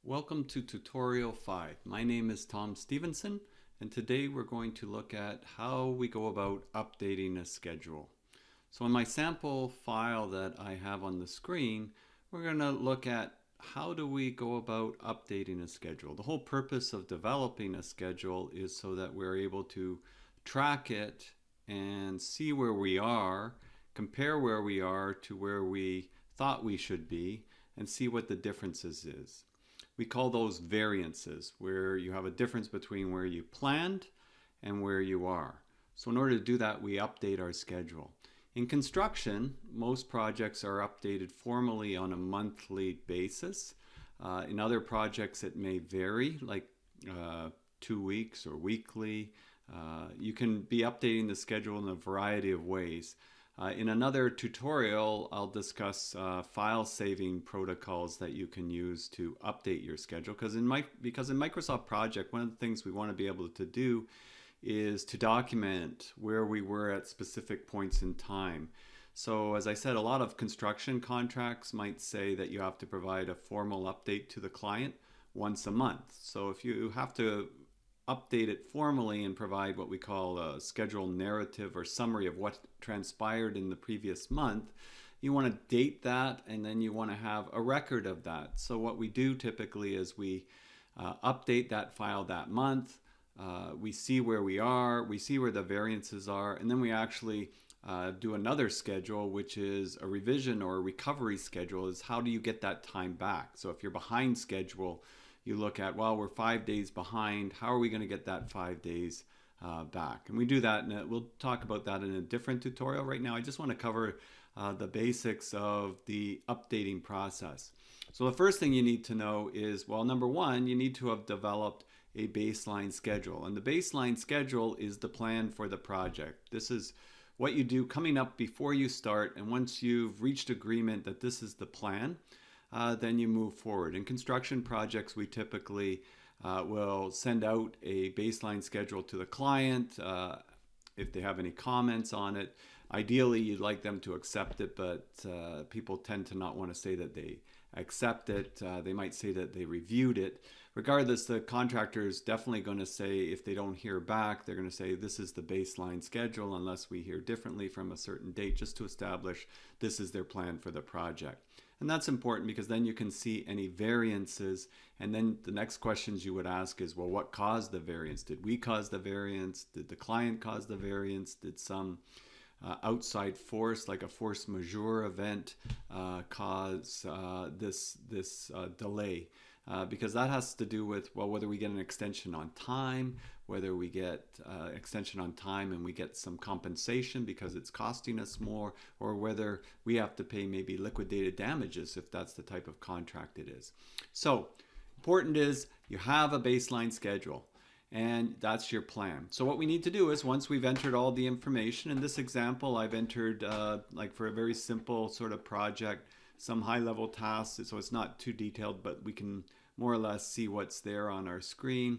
Welcome to Tutorial 5. My name is Tom Stevenson, and today we're going to look at how we go about updating a schedule. So in my sample file that I have on the screen, we're going to look at how do we go about updating a schedule. The whole purpose of developing a schedule is so that we're able to track it and see where we are, compare where we are to where we thought we should be, and see what the differences is. We call those variances, where you have a difference between where you planned and where you are. So in order to do that, we update our schedule. In construction, most projects are updated formally on a monthly basis. In other projects, it may vary, like 2 weeks or weekly. You can be updating the schedule in a variety of ways. In another tutorial, I'll discuss file saving protocols that you can use to update your schedule. Because in Microsoft Project, one of the things we want to be able to do is to document where we were at specific points in time. So as I said, a lot of construction contracts might say that you have to provide a formal update to the client once a month. So if you have to update it formally and provide what we call a schedule narrative or summary of what transpired in the previous month, you want to date that and then you want to have a record of that. So what we do typically is we update that file that month, we see where we are, we see where the variances are, and then we actually do another schedule, which is a revision or a recovery schedule, is how do you get that time back. So if you're behind schedule, you look at, well, we're 5 days behind. How are we going to get that 5 days back? And we do that, and we'll talk about that in a different tutorial. Right now, I just want to cover the basics of the updating process. So the first thing you need to know is, well, number one, you need to have developed a baseline schedule. And the baseline schedule is the plan for the project. This is what you do coming up before you start. And once you've reached agreement that this is the plan, then you move forward. In construction projects, we typically will send out a baseline schedule to the client if they have any comments on it. Ideally, you'd like them to accept it, but people tend to not want to say that they accept it. They might say that they reviewed it. Regardless, the contractor is definitely going to say, if they don't hear back, they're going to say this is the baseline schedule unless we hear differently from a certain date, just to establish this is their plan for the project. And that's important because then you can see any variances. And then the next questions you would ask is, well, what caused the variance? Did we cause the variance? Did the client cause the variance? Did some outside force, like a force majeure event, cause this delay? Because that has to do with, well, whether we get an extension on time, whether we get extension on time and we get some compensation because it's costing us more, or whether we have to pay maybe liquidated damages if that's the type of contract it is. So important is you have a baseline schedule and that's your plan. So what we need to do is, once we've entered all the information, in this example I've entered like for a very simple sort of project, some high-level tasks, so it's not too detailed, but we can more or less see what's there on our screen.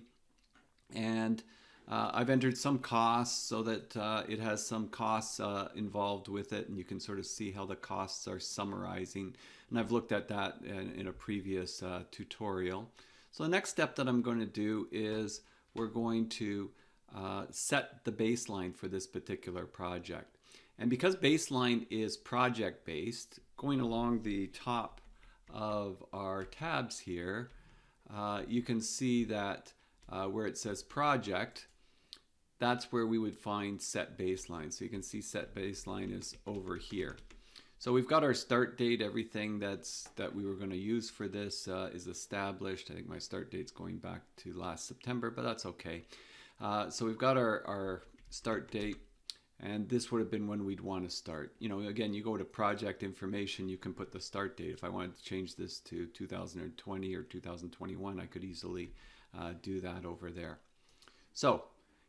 And I've entered some costs so that it has some costs involved with it, and you can sort of see how the costs are summarizing. And I've looked at that in a previous tutorial. So the next step that I'm going to do is we're going to set the baseline for this particular project. And because baseline is project-based, going along the top of our tabs here, you can see that where it says project, that's where we would find set baseline. So you can see set baseline is over here. So we've got our start date. Everything that we were going to use for this is established. I think my start date's going back to last September, but that's okay. So we've got our start date. And this would have been when we'd want to start. You know, again, you go to project information, you can put the start date. If I wanted to change this to 2020 or 2021, I could easily do that over there. So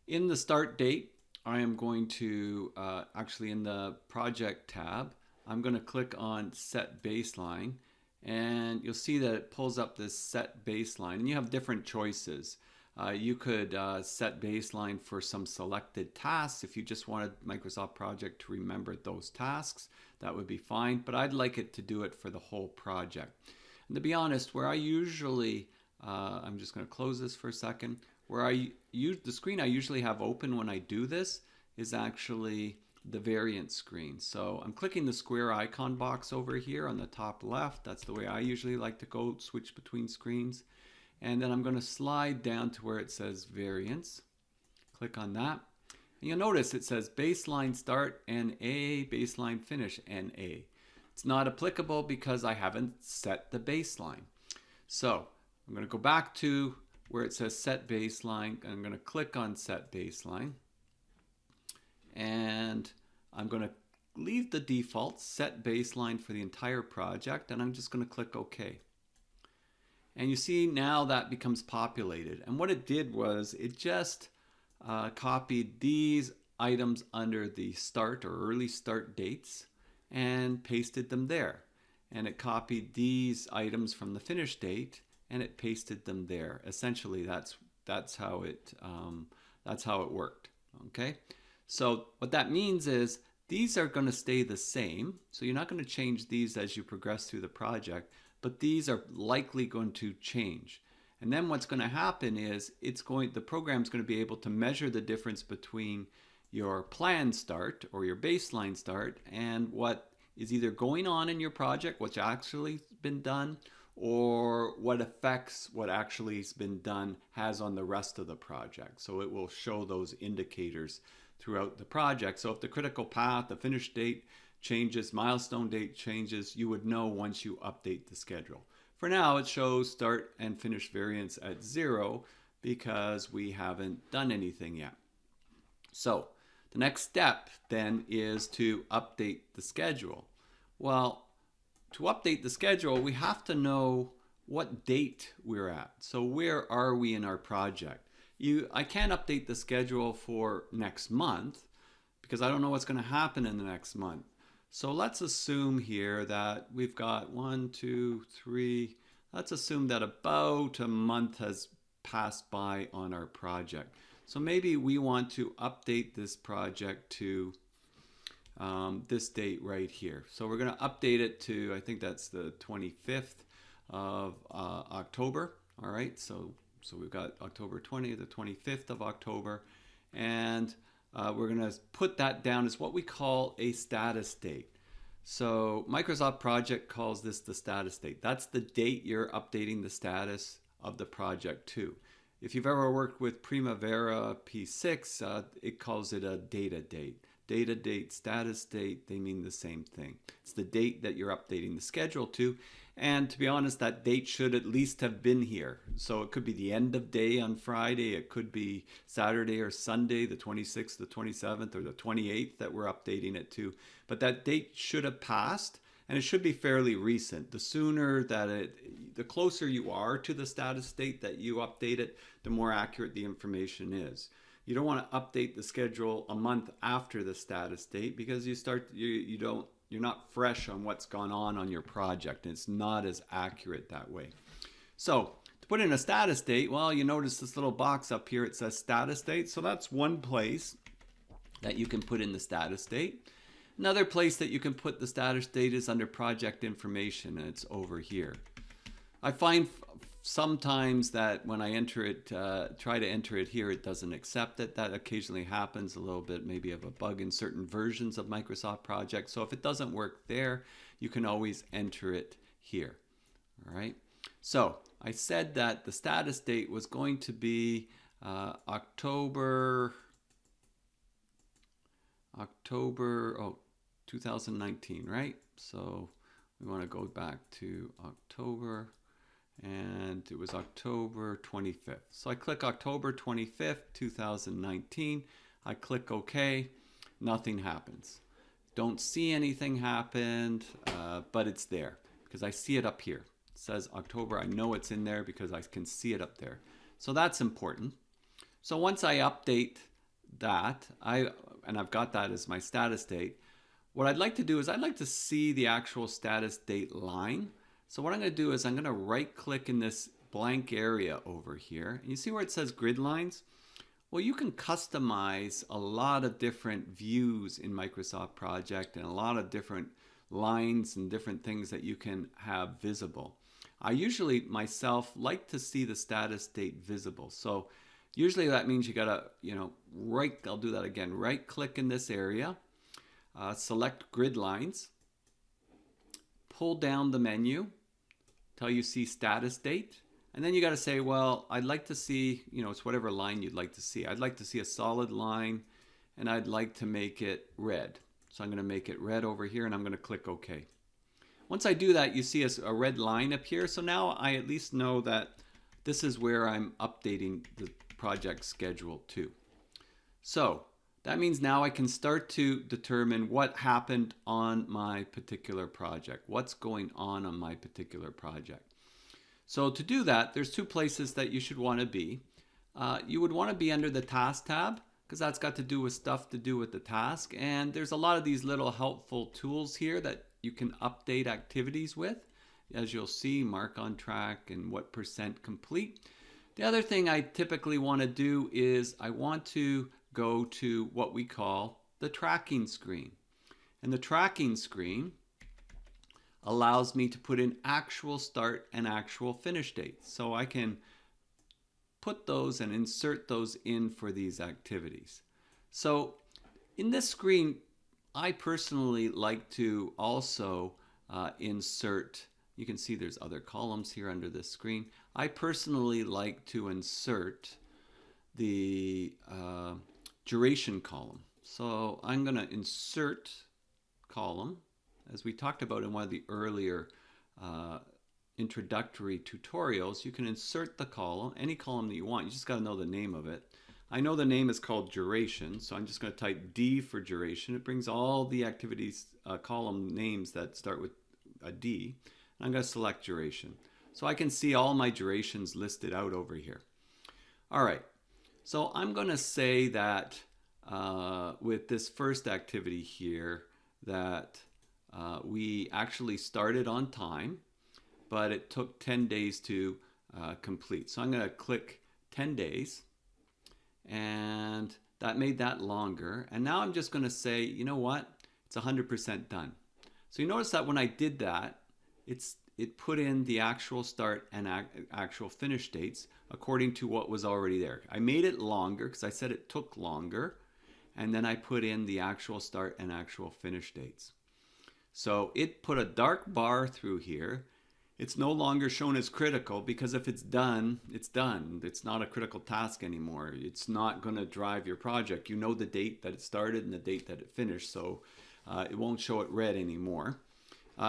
in the start date, I am going to, actually in the project tab, I'm going to click on set baseline. And you'll see that it pulls up this set baseline. And you have different choices. You could set baseline for some selected tasks. If you just wanted Microsoft Project to remember those tasks, that would be fine. But I'd like it to do it for the whole project. And to be honest, where I usually I'm just going to close this for a second. Where the screen I usually have open when I do this is actually the variant screen. So I'm clicking the square icon box over here on the top left. That's the way I usually like to go, switch between screens. And then I'm going to slide down to where it says variants. Click on that. And you'll notice it says baseline start NA, baseline finish NA. It's not applicable because I haven't set the baseline. So I'm going to go back to where it says set baseline. I'm going to click on set baseline. And I'm going to leave the default set baseline for the entire project, and I'm just going to click OK. And you see now that becomes populated. And what it did was it just copied these items under the start or early start dates and pasted them there. And it copied these items from the finish date and it pasted them there. Essentially, that's how it worked. Okay. So what that means is these are going to stay the same. So you're not going to change these as you progress through the project, but these are likely going to change. And then what's going to happen is the program's going to be able to measure the difference between your planned start or your baseline start and what is either going on in your project, what's actually been done, or what effects what actually has been done has on the rest of the project. So it will show those indicators throughout the project. So if the critical path, the finish date changes, milestone date changes, you would know once you update the schedule. For now, it shows start and finish variance at 0 because we haven't done anything yet. So the next step then is to update the schedule. Well, to update the schedule, we have to know what date we're at. So where are we in our project? I can't update the schedule for next month because I don't know what's going to happen in the next month. So let's assume here that we've got 1, 2, 3. Let's assume that about a month has passed by on our project. So maybe we want to update this project to this date right here. So we're going to update it to, I think that's the 25th of October. All right, so we've got October 20th, the 25th of October, and we're going to put that down as what we call a status date. So Microsoft Project calls this the status date. That's the date you're updating the status of the project to. If you've ever worked with Primavera P6, it calls it a data date. Data date, status date, they mean the same thing. It's the date that you're updating the schedule to. And to be honest, that date should at least have been here. So it could be the end of day on Friday. It could be Saturday or Sunday, the 26th, the 27th, or the 28th that we're updating it to. But that date should have passed, and it should be fairly recent. The sooner the closer you are to the status date that you update it, the more accurate the information is. You don't want to update the schedule a month after the status date because you're not fresh on what's gone on your project, and it's not as accurate that way. So to put in a status date, well, you notice this little box up here, it says status date. So that's one place that you can put in the status date. Another place that you can put the status date is under project information, and it's over here. I find sometimes that when I enter it, try to enter it here, it doesn't accept it. That occasionally happens, a little bit maybe of a bug in certain versions of Microsoft Project. So if it doesn't work there, you can always enter it here. All right. So I said that the status date was going to be October 2019, right? So we want to go back to October. And it was October 25th. So I click October 25th, 2019. I click OK. Nothing happens. Don't see anything happened, but it's there because I see it up here. It says October. I know it's in there because I can see it up there. So that's important. So once I update that, and I've got that as my status date, what I'd like to do is I'd like to see the actual status date line. So what I'm going to do is I'm going to right click in this blank area over here. And you see where it says grid lines? Well, you can customize a lot of different views in Microsoft Project and a lot of different lines and different things that you can have visible. I usually myself like to see the status date visible. So usually that means you gotta, I'll do that again, right click in this area, select grid lines, pull down the menu till you see status date. And then you got to say, well, I'd like to see, it's whatever line you'd like to see. I'd like to see a solid line, and I'd like to make it red. So I'm going to make it red over here, and I'm going to click OK. Once I do that, you see a red line appear. So now I at least know that this is where I'm updating the project schedule to. So that means now I can start to determine what happened on my particular project. What's going on my particular project. So to do that, there's two places that you should want to be. You would want to be under the task tab, because that's got to do with stuff to do with the task. And there's a lot of these little helpful tools here that you can update activities with. As you'll see, mark on track and what % complete. The other thing I typically want to do is I want to go to what we call the tracking screen. And the tracking screen allows me to put in actual start and actual finish dates. So I can put those and insert those in for these activities. So in this screen, I personally like to also insert, you can see there's other columns here under this screen. I personally like to insert the duration column. So I'm going to insert column. As we talked about in one of the earlier introductory tutorials, you can insert the column, any column that you want. You just got to know the name of it. I know the name is called duration, so I'm just going to type D for duration. It brings all the activities column names that start with a D. And I'm going to select duration. So I can see all my durations listed out over here. All right, so I'm going to say that with this first activity here that we actually started on time, but it took 10 days to complete. So I'm going to click 10 days, and that made that longer. And now I'm just going to say, you know what? It's 100% done. So you notice that when I did that, it put in the actual start and actual finish dates according to what was already there. I made it longer because I said it took longer, and then I put in the actual start and actual finish dates. So it put a dark bar through here. It's no longer shown as critical, because if it's done, it's done. It's not a critical task anymore. It's not going to drive your project. You know the date that it started and the date that it finished, so it won't show it red anymore.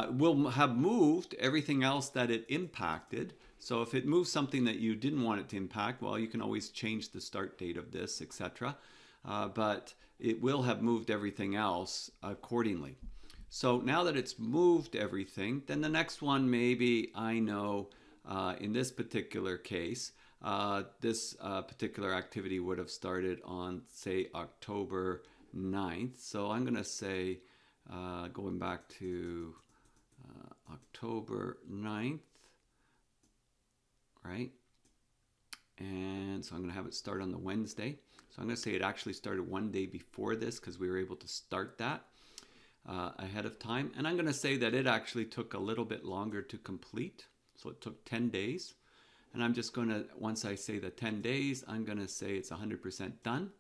We'll have moved everything else that it impacted. So if it moves something that you didn't want it to impact, well, you can always change the start date of this, etc. But it will have moved everything else accordingly. So now that it's moved everything, then the next one, maybe I know in this particular case, this particular activity would have started on, say, October 9th. So I'm going to say, going back to October 9th, right? And so I'm going to have it start on the Wednesday. So I'm going to say it actually started one day before this, because we were able to start that ahead of time. And I'm going to say that it actually took a little bit longer to complete. So it took 10 days. And I'm just going to, once I say the 10 days, I'm going to say it's 100% done.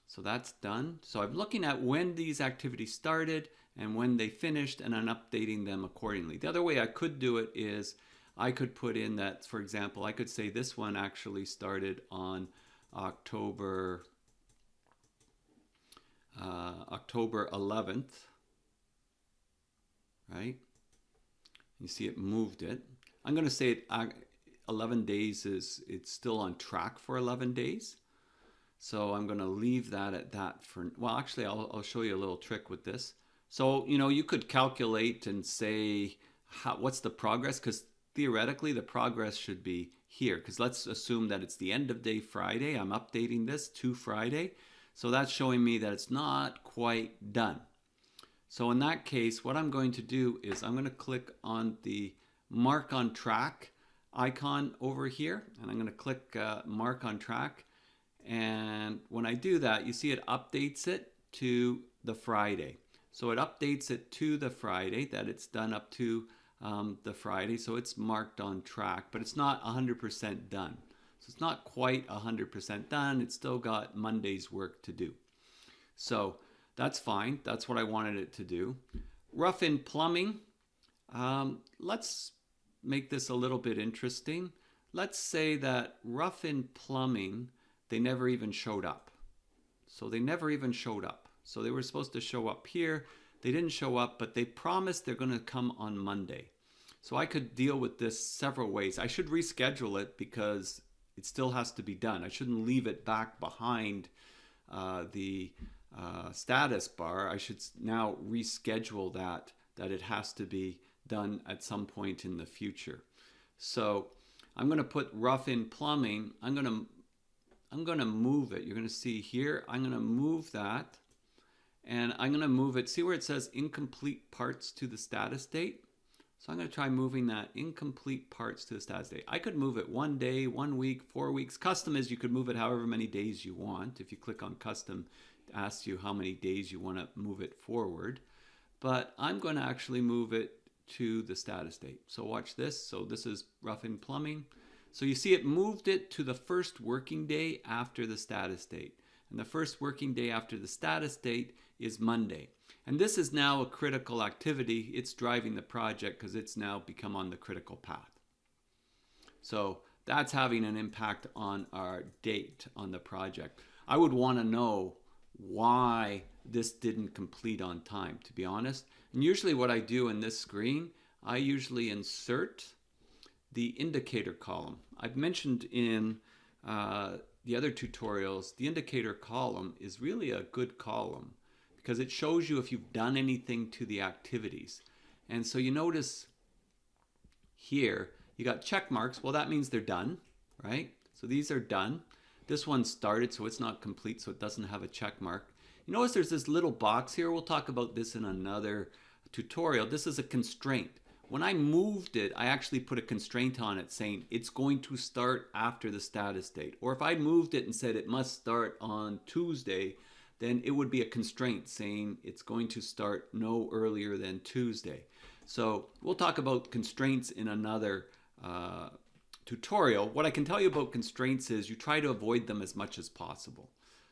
So that's done. So I'm looking at when these activities started and when they finished, and I'm updating them accordingly. The other way I could do it is I could put in that, for example, I could say this one actually started on October 11th, right? You see it moved it. I'm going to say it 11 days it's still on track for 11 days. So I'm going to leave that at that for, well, actually I'll show you a little trick with this. So, you could calculate and say what's the progress, because theoretically the progress should be here, because let's assume that it's the end of day Friday. I'm updating this to Friday. So that's showing me that it's not quite done. So in that case, what I'm going to do is I'm going to click on the mark on track icon over here, and I'm going to click mark on track. And when I do that, you see it updates it to the Friday. So it updates it to the Friday that it's done up to the Friday, so it's marked on track, but it's not 100% done. So it's not quite 100% done. It's still got Monday's work to do. So that's fine. That's what I wanted it to do. Rough-in plumbing. Let's make this a little bit interesting. Let's say that rough-in plumbing, they never even showed up. So they never even showed up. So they were supposed to show up here. They didn't show up, but they promised they're going to come on Monday. So I could deal with this several ways. I should reschedule it because it still has to be done. I shouldn't leave it back behind the status bar. I should now reschedule that it has to be done at some point in the future. So I'm going to put rough-in plumbing. I'm going to move it. You're going to see here, I'm going to move that, and I'm going to move it. See where it says incomplete parts to the status date? So I'm going to try moving that incomplete parts to the status date. I could move it 1 day, 1 week, 4 weeks. Custom is you could move it however many days you want. If you click on custom, it asks you how many days you want to move it forward. But I'm going to actually move it to the status date. So watch this. So this is rough-in plumbing. So you see it moved it to the first working day after the status date. And the first working day after the status date is Monday. And this is now a critical activity. It's driving the project because it's now become on the critical path. So that's having an impact on our date on the project. I would want to know why this didn't complete on time, to be honest. And usually what I do in this screen, I usually insert the indicator column. I've mentioned in the other tutorials, the indicator column is really a good column because it shows you if you've done anything to the activities. And so you notice here, you got check marks. Well, that means they're done, right? So these are done. This one started, so it's not complete, so it doesn't have a check mark. You notice there's this little box here. We'll talk about this in another tutorial. This is a constraint. When I moved it, I actually put a constraint on it saying it's going to start after the status date. Or if I moved it and said it must start on Tuesday, then it would be a constraint saying it's going to start no earlier than Tuesday. So we'll talk about constraints in another tutorial. What I can tell you about constraints is you try to avoid them as much as possible.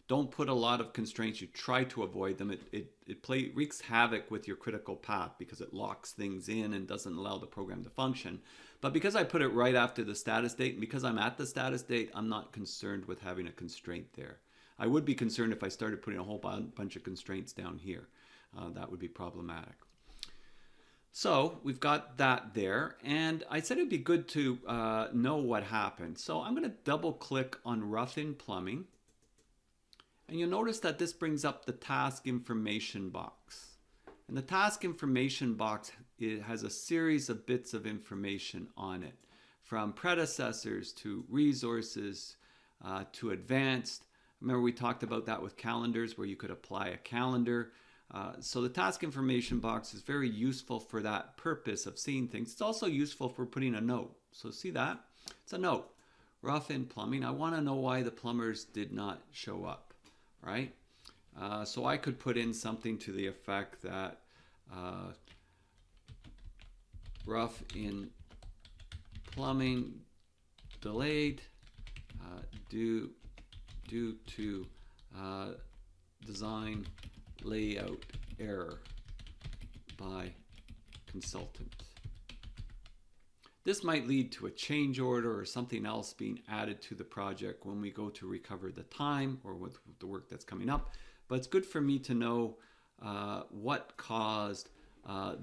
Don't put a lot of constraints. You try to avoid them. It wreaks havoc with your critical path because it locks things in and doesn't allow the program to function. But because I put it right after the status date, and because I'm at the status date, I'm not concerned with having a constraint there. I would be concerned if I started putting a whole bunch of constraints down here. That would be problematic. So we've got that there, and I said it'd be good to know what happened. So I'm going to double click on rough-in plumbing. And you'll notice that this brings up the task information box. And the task information box, it has a series of bits of information on it, from predecessors to resources to advanced. Remember we talked about that with calendars where you could apply a calendar. So the task information box is very useful for that purpose of seeing things. It's also useful for putting a note. So see that? It's a note. Rough-in plumbing. I want to know why the plumbers did not show up, right? So I could put in something to the effect that rough-in plumbing delayed due to design layout error by consultant. This might lead to a change order or something else being added to the project when we go to recover the time or with the work that's coming up. But it's good for me to know what caused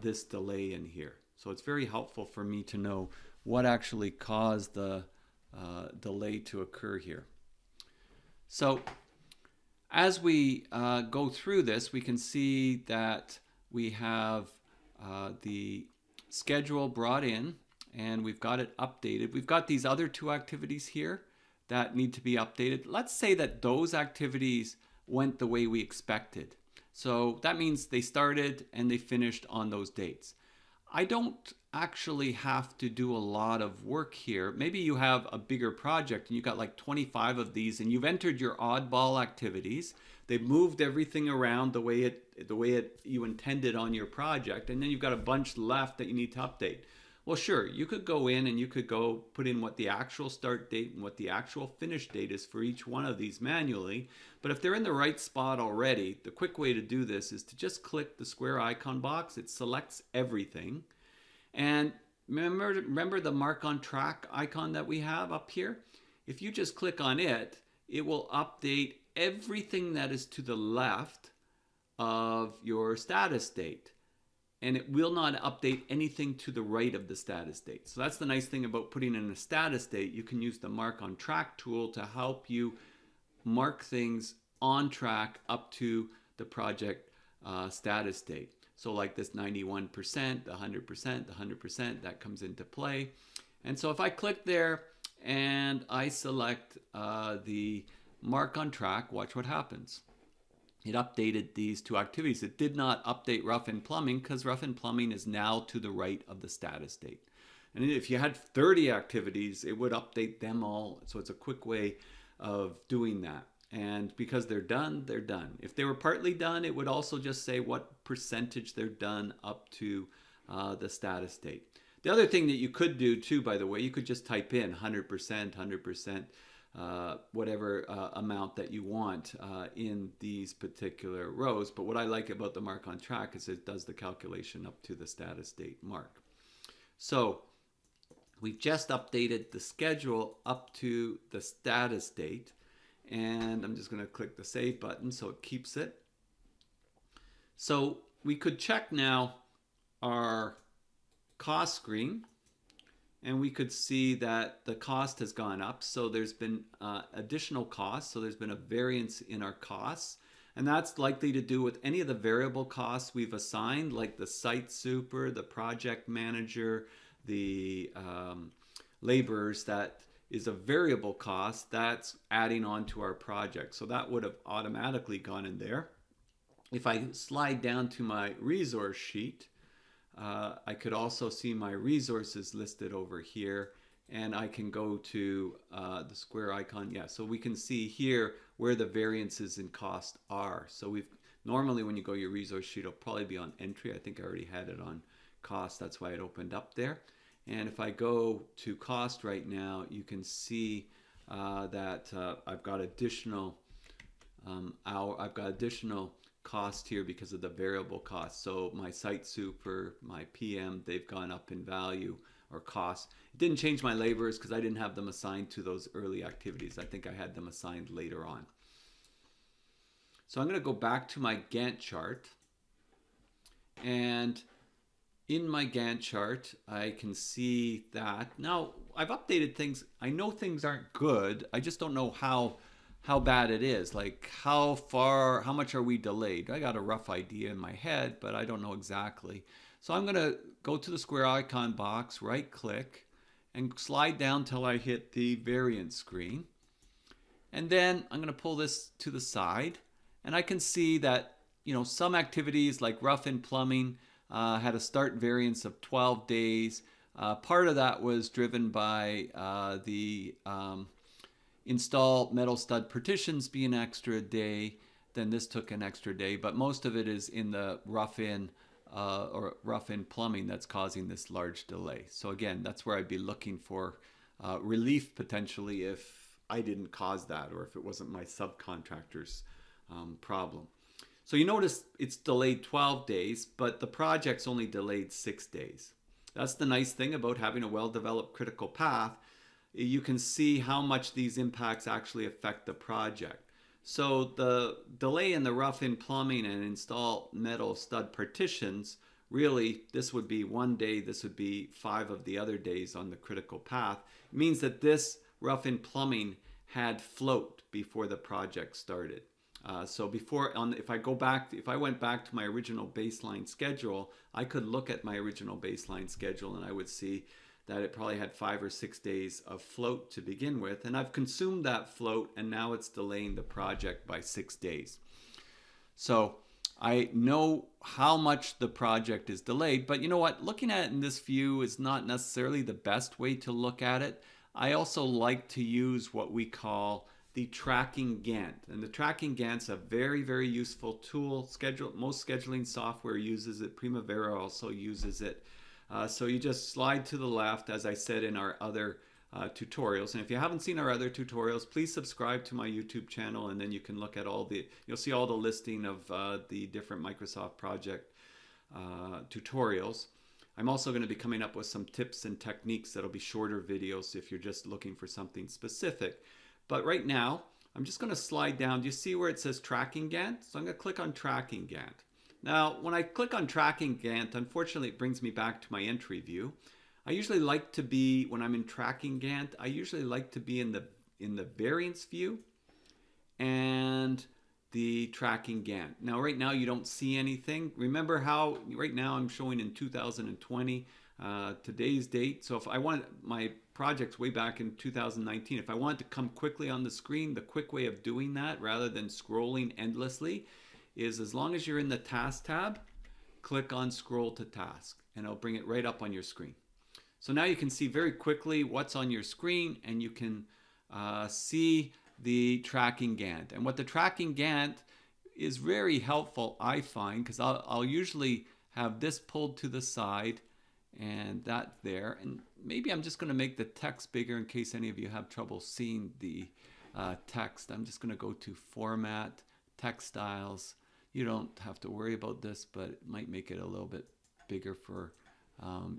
this delay in here. So it's very helpful for me to know what actually caused the delay to occur here. So as we go through this, we can see that we have the schedule brought in and we've got it updated. We've got these other two activities here that need to be updated. Let's say that those activities went the way we expected. So that means they started and they finished on those dates. I don't actually have to do a lot of work here. Maybe you have a bigger project and you got like 25 of these and you've entered your oddball activities. They've moved everything around the way you intended on your project, and then you've got a bunch left that you need to update. Well, sure, you could go in and you could go put in what the actual start date and what the actual finish date is for each one of these manually. But if they're in the right spot already, the quick way to do this is to just click the square icon box. It selects everything. And remember the mark on track icon that we have up here? If you just click on it, it will update everything that is to the left of your status date. And it will not update anything to the right of the status date. So that's the nice thing about putting in a status date. You can use the mark on track tool to help you mark things on track up to the project status date. So like this 91%, the 100%, the 100%, that comes into play. And so if I click there and I select the mark on track, watch what happens. It updated these two activities. It did not update rough and plumbing because rough and plumbing is now to the right of the status date. And if you had 30 activities, it would update them all. So it's a quick way of doing that. And because they're done, they're done. If they were partly done, it would also just say what percentage they're done up to the status date. The other thing that you could do too, by the way, you could just type in 100%, 100%, whatever amount that you want in these particular rows. But what I like about the mark on track is it does the calculation up to the status date mark. So we've just updated the schedule up to the status date. And I'm just going to click the save button so it keeps it. So we could check now our cost screen. And we could see that the cost has gone up. So there's been additional costs. So there's been a variance in our costs. And that's likely to do with any of the variable costs we've assigned, like the site super, the project manager, the laborers. That is a variable cost that's adding on to our project. So that would have automatically gone in there. If I slide down to my resource sheet, I could also see my resources listed over here, and I can go to the square icon. Yeah, so we can see here where the variances in cost are. So we've normally when you go to your resource sheet, it'll probably be on entry. I think I already had it on cost. That's why it opened up there. And if I go to cost right now, you can see that I've got additional cost here because of the variable cost. So my site super, my PM, they've gone up in value or cost. It didn't change my laborers because I didn't have them assigned to those early activities. I think I had them assigned later on. So I'm going to go back to my Gantt chart. And in my Gantt chart, I can see that now I've updated things. I know things aren't good. I just don't know how bad it is. Like how much are we delayed? I got a rough idea in my head, but I don't know exactly. So I'm going to go to the square icon box, right click, and slide down till I hit the variance screen. And then I'm going to pull this to the side, and I can see that, you know, some activities like rough and plumbing had a start variance of 12 days. Part of that was driven by the install metal stud partitions be an extra day. Then this took an extra day, but most of it is in the rough in plumbing that's causing this large delay. So again, that's where I'd be looking for relief potentially if I didn't cause that or if it wasn't my subcontractor's problem. So you notice it's delayed 12 days, but the project's only delayed 6 days. That's the nice thing about having a well-developed critical path. You can see how much these impacts actually affect the project. So the delay in the rough-in plumbing and install metal stud partitions, really this would be 1 day, this would be 5 of the other days on the critical path. It means that this rough-in plumbing had float before the project started. So if I went back to my original baseline schedule, I could look at my original baseline schedule and I would see that it probably had 5 or 6 days of float to begin with. And I've consumed that float and now it's delaying the project by 6 days. So I know how much the project is delayed, but you know what? Looking at it in this view is not necessarily the best way to look at it. I also like to use what we call the tracking Gantt. And the tracking Gantt's a very, very useful tool. Most scheduling software uses it. Primavera also uses it. So you just slide to the left, as I said in our other tutorials. And if you haven't seen our other tutorials, please subscribe to my YouTube channel, and then you can look at you'll see all the listing of the different Microsoft project tutorials. I'm also going to be coming up with some tips and techniques that'll be shorter videos if you're just looking for something specific. But right now, I'm just going to slide down. Do you see where it says Tracking Gantt? So I'm going to click on Tracking Gantt. Now, when I click on Tracking Gantt, unfortunately, it brings me back to my entry view. I usually like to be, when I'm in Tracking Gantt, I usually like to be in the variance view and the Tracking Gantt. Now, right now, you don't see anything. Remember how, right now, I'm showing in 2020, today's date. So if I want my projects way back in 2019, if I want it to come quickly on the screen, the quick way of doing that, rather than scrolling endlessly, is as long as you're in the Task tab, click on Scroll to Task, and it'll bring it right up on your screen. So now you can see very quickly what's on your screen, and you can see the Tracking Gantt. And what the Tracking Gantt is very helpful, I find, because I'll usually have this pulled to the side and that there. And maybe I'm just going to make the text bigger in case any of you have trouble seeing the text. I'm just going to go to Format, Text Styles. You don't have to worry about this, but it might make it a little bit bigger for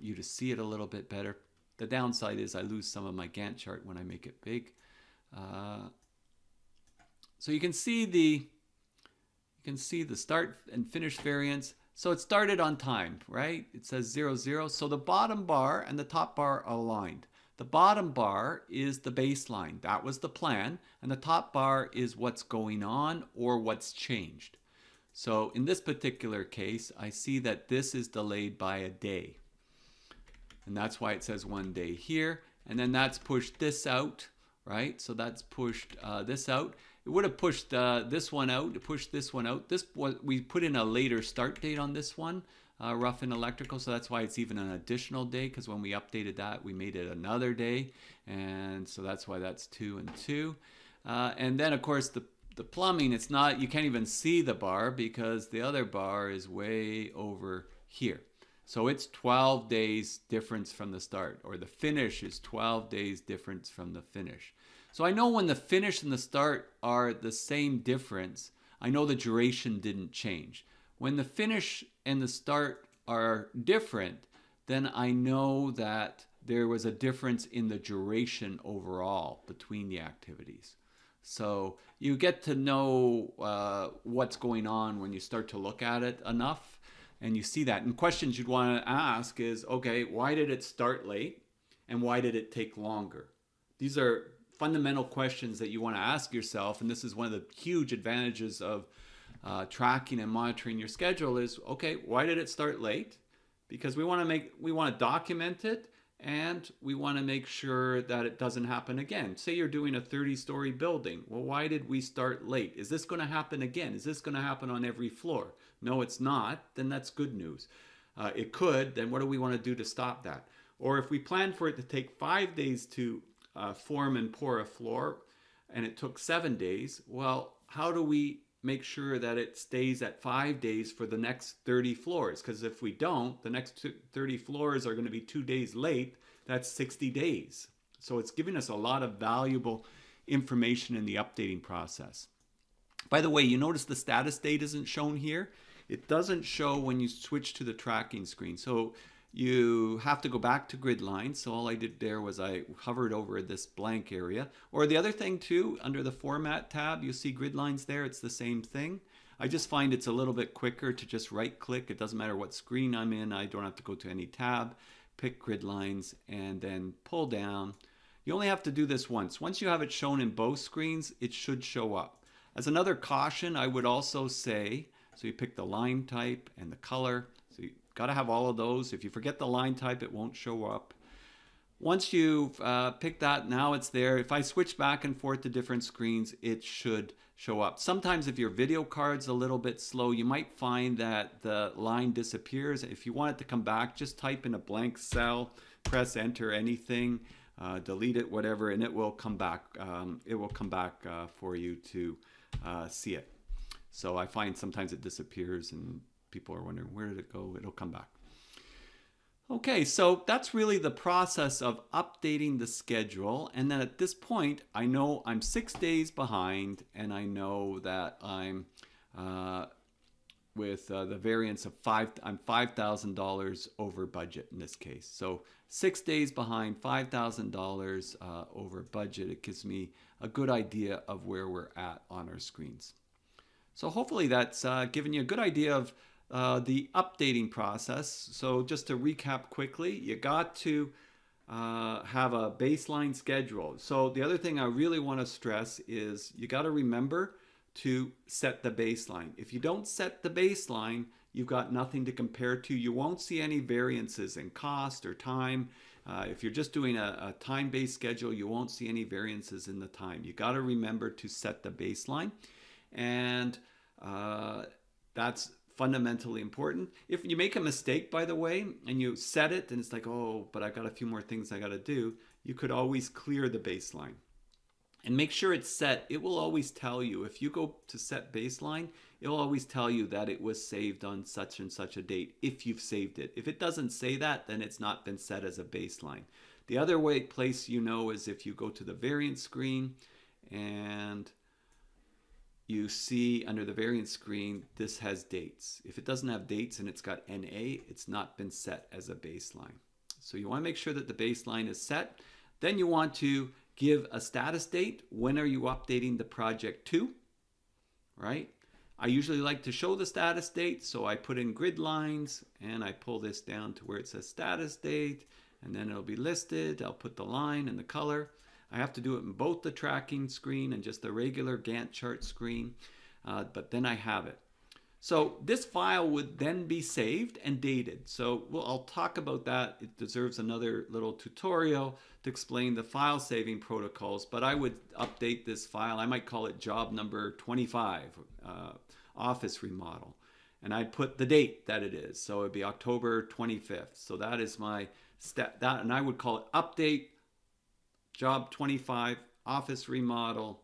you to see it a little bit better. The downside is I lose some of my Gantt chart when I make it big. So you can see the start and finish variance. So it started on time, right? It says 0, 0. So the bottom bar and the top bar are aligned. The bottom bar is the baseline. That was the plan. And the top bar is what's going on or what's changed. So in this particular case, I see that this is delayed by a day. And that's why it says 1 day here. And then that's pushed this out, right? So that's pushed this out. It would have pushed this one out, pushed this one out. We put in a later start date on this one, Rough and Electrical, so that's why it's even an additional day, because when we updated that, we made it another day, and so that's why that's 2 and 2. And then, of course, the plumbing, it's not, you can't even see the bar because the other bar is way over here. So it's 12 days difference from the start, or the finish is 12 days difference from the finish. So I know when the finish and the start are the same difference, I know the duration didn't change. When the finish and the start are different, then I know that there was a difference in the duration overall between the activities. So you get to know what's going on when you start to look at it enough, and you see that. And questions you'd want to ask is, okay, why did it start late and why did it take longer? These are fundamental questions that you want to ask yourself, and this is one of the huge advantages of tracking and monitoring your schedule is, okay, why did it start late? Because we want to document it, and we want to make sure that it doesn't happen again. Say you're doing a 30-story building. Well, why did we start late? Is this going to happen again? Is this going to happen on every floor? No, it's not. Then that's good news. It could. Then what do we want to do to stop that? Or if we plan for it to take 5 days to form and pour a floor, and it took 7 days, well, how do we make sure that it stays at 5 days for the next 30 floors? Because if we don't, the next 30 floors are going to be 2 days late. That's 60 days. So it's giving us a lot of valuable information in the updating process. By the way, you notice the status date isn't shown here. It doesn't show when you switch to the tracking screen. So you have to go back to grid lines. So all I did there was I hovered over this blank area. Or the other thing too, under the Format tab, you see grid lines there. It's the same thing. I just find it's a little bit quicker to just right click. It doesn't matter what screen I'm in. I don't have to go to any tab, pick grid lines, and then pull down. You only have to do this once. Once you have it shown in both screens, it should show up. As another caution, I would also say, so you pick the line type and the color. So you got to have all of those. If you forget the line type, it won't show up. Once you've picked that, now it's there. If I switch back and forth to different screens, it should show up. Sometimes if your video card's a little bit slow, you might find that the line disappears. If you want it to come back, just type in a blank cell, press enter anything, delete it, whatever, and it will come back. It will come back for you to see it. So I find sometimes it disappears and people are wondering, where did it go? It'll come back. Okay, so that's really the process of updating the schedule. And then at this point, I know I'm 6 days behind, and I know that I'm uh, with the variance of I'm $5,000 over budget in this case. So 6 days behind, $5,000 over budget. It gives me a good idea of where we're at on our screens. So hopefully that's given you a good idea of the updating process. So just to recap quickly, you got to have a baseline schedule. So the other thing I really want to stress is you got to remember to set the baseline. If you don't set the baseline, you've got nothing to compare to. You won't see any variances in cost or time. If you're just doing a time-based schedule, you won't see any variances in the time. You got to remember to set the baseline. And that's fundamentally important. If you make a mistake, by the way, and you set it and it's like, oh, but I got a few more things I got to do, you could always clear the baseline. And make sure it's set. It will always tell you. If you go to set baseline, it will always tell you that it was saved on such and such a date if you've saved it. If it doesn't say that, then it's not been set as a baseline. The other place you know is if you go to the variance screen and you see under the variance screen, this has dates. If it doesn't have dates and it's got NA, it's not been set as a baseline. So you want to make sure that the baseline is set. Then you want to give a status date. When are you updating the project to, right? I usually like to show the status date, so I put in grid lines and I pull this down to where it says status date, and then it'll be listed. I'll put the line and the color. I have to do it in both the tracking screen and just the regular Gantt chart screen, but then I have it. So this file would then be saved and dated. So I'll talk about that. It deserves another little tutorial to explain the file saving protocols, but I would update this file. I might call it job number 25, office remodel. And I'd put the date that it is. So it'd be October 25th. So that is my step, and I would call it update job 25, office remodel,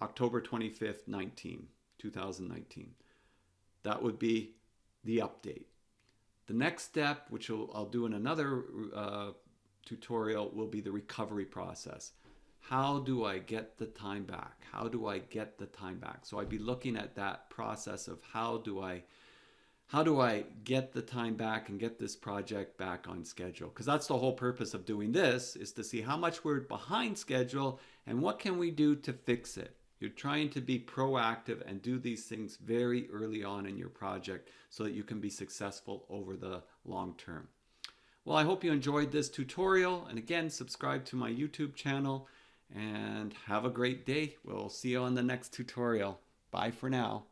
October 25th, 2019. That would be the update. The next step, which I'll do in another tutorial, will be the recovery process. How do I get the time back? How do I get the time back? So I'd be looking at that process of how do I get the time back and get this project back on schedule? Because that's the whole purpose of doing this, is to see how much we're behind schedule and what can we do to fix it. You're trying to be proactive and do these things very early on in your project so that you can be successful over the long term. Well, I hope you enjoyed this tutorial, and again, subscribe to my YouTube channel and have a great day. We'll see you on the next tutorial. Bye for now.